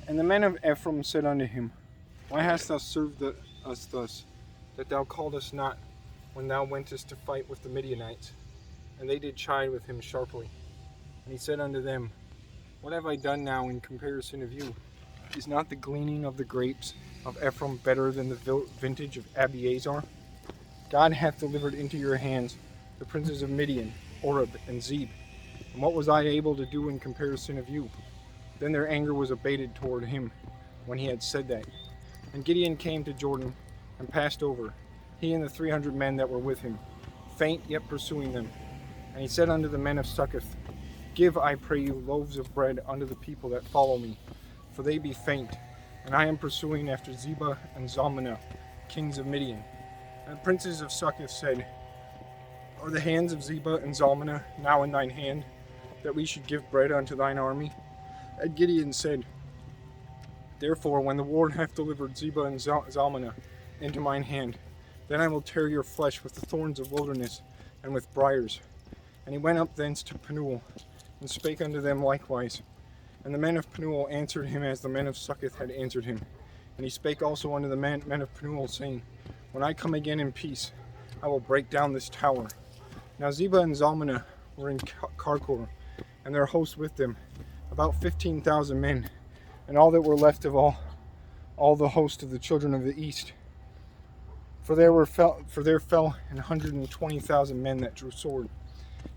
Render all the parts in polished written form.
And the men of Ephraim said unto him, Why hast thou served us thus, that thou called us not when thou wentest to fight with the Midianites? And they did chide with him sharply. And he said unto them, What have I done now in comparison of you? Is not the gleaning of the grapes of Ephraim better than the vintage of Abiezer? God hath delivered into your hands the princes of Midian, Oreb, and Zeb. And what was I able to do in comparison of you? Then their anger was abated toward him when he had said that. And Gideon came to Jordan and passed over, he and the 300 men that were with him, faint yet pursuing them. And he said unto the men of Succoth, Give, I pray you, loaves of bread unto the people that follow me, for they be faint, and I am pursuing after Zebah and Zalmunna, kings of Midian. And the princes of Succoth said, Are the hands of Zebah and Zalmunna now in thine hand, that we should give bread unto thine army? And Gideon said, Therefore, when the Lord hath delivered Zebah and Zalmunna into mine hand, then I will tear your flesh with the thorns of wilderness and with briars. And he went up thence to Penuel, and spake unto them likewise. And the men of Penuel answered him as the men of Succoth had answered him. And he spake also unto the men of Penuel, saying, When I come again in peace, I will break down this tower. Now Zebah and Zalmunna were in Karkor, and their host with them, about 15,000 men, and all that were left of all the host of the children of the east. For there fell 120,000 men that drew sword.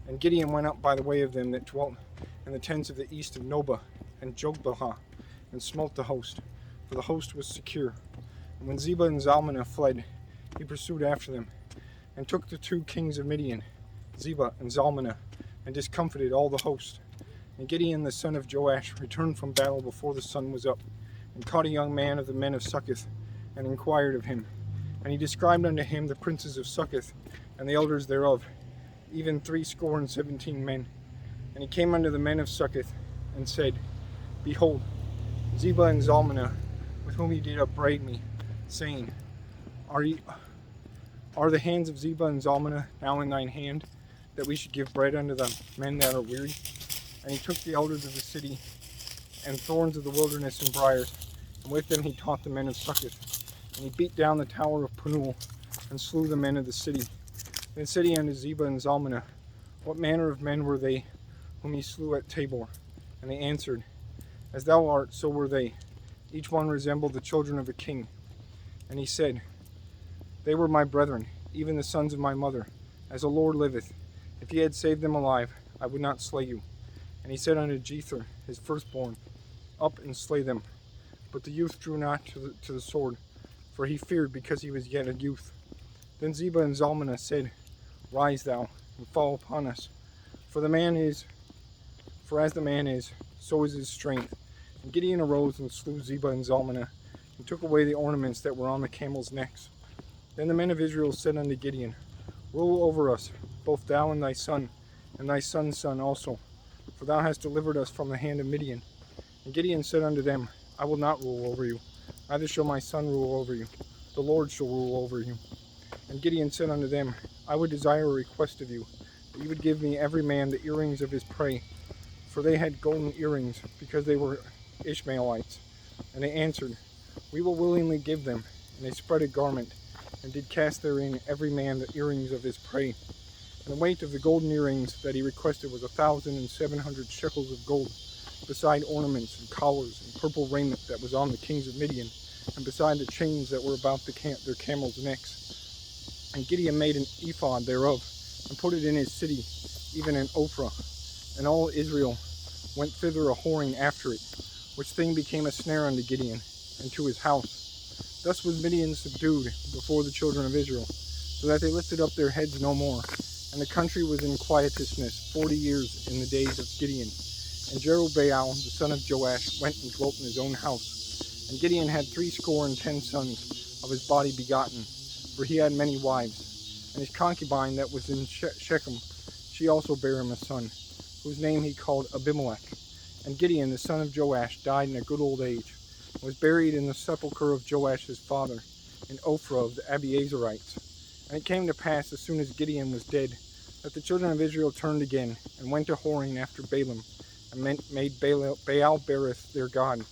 And Gideon went up by the way of them that dwelt in the tents of the east of Nobah and Jogbehah, and smote the host, for the host was secure. And when Zebah and Zalmunna fled, he pursued after them, and took the 2 kings of Midian, Zebah and Zalmunna, and discomfited all the host. And Gideon the son of Joash returned from battle before the sun was up, and caught a young man of the men of Succoth, and inquired of him. And he described unto him the princes of Succoth, and the elders thereof, even 70 men. And he came unto the men of Succoth, and said, Behold, Zebah and Zalmunna, with whom ye did upbraid me, saying, Are the hands of Zebah and Zalmunna now in thine hand, that we should give bread unto the men that are weary? And he took the elders of the city, and thorns of the wilderness and briars, and with them he taught the men of Succoth. And he beat down the tower of Penuel, and slew the men of the city. Then said he unto Zebah and Zalmunna, What manner of men were they whom he slew at Tabor? And they answered, As thou art, so were they. Each one resembled the children of a king. And he said, They were my brethren, even the sons of my mother. As the Lord liveth, if ye had saved them alive, I would not slay you. And he said unto Jether, his firstborn, Up and slay them. But the youth drew not to the sword, for he feared, because he was yet a youth. Then Zebah and Zalmunna said, Rise thou, and fall upon us. For as the man is, so is his strength. And Gideon arose and slew Zebah and Zalmunna, and took away the ornaments that were on the camels' necks. Then the men of Israel said unto Gideon, Rule over us, both thou and thy son's son also, for thou hast delivered us from the hand of Midian. And Gideon said unto them, I will not rule over you, neither shall my son rule over you. The Lord shall rule over you. And Gideon said unto them, I would desire a request of you, that you would give me every man the earrings of his prey. For they had golden earrings, because they were Ishmaelites. And they answered, We will willingly give them. And they spread a garment, and did cast therein every man the earrings of his prey. And the weight of the golden earrings that he requested was 1,700 shekels of gold, beside ornaments and collars and purple raiment that was on the kings of Midian, and beside the chains that were about their camels' necks. And Gideon made an ephod thereof, and put it in his city, even in Ophrah. And all Israel went thither a-whoring after it, which thing became a snare unto Gideon, and to his house. Thus was Midian subdued before the children of Israel, so that they lifted up their heads no more. And the country was in quietudeness 40 years in the days of Gideon. And Jerubbaal the son of Joash went and dwelt in his own house. And Gideon had 70 sons of his body begotten, for he had many wives. And his concubine that was in Shechem, she also bare him a son, whose name he called Abimelech. And Gideon the son of Joash died in a good old age, and was buried in the sepulchre of Joash his father, in Ophrah of the Abiezerites. And it came to pass, as soon as Gideon was dead, that the children of Israel turned again, and went a-whoring after Balaam, and made Baal-berith their god.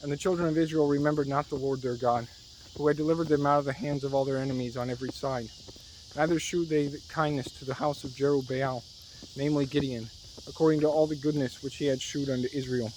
And the children of Israel remembered not the Lord their God, who had delivered them out of the hands of all their enemies on every side. Neither shewed they kindness to the house of Jerubbaal, namely Gideon, according to all the goodness which he had shewed unto Israel.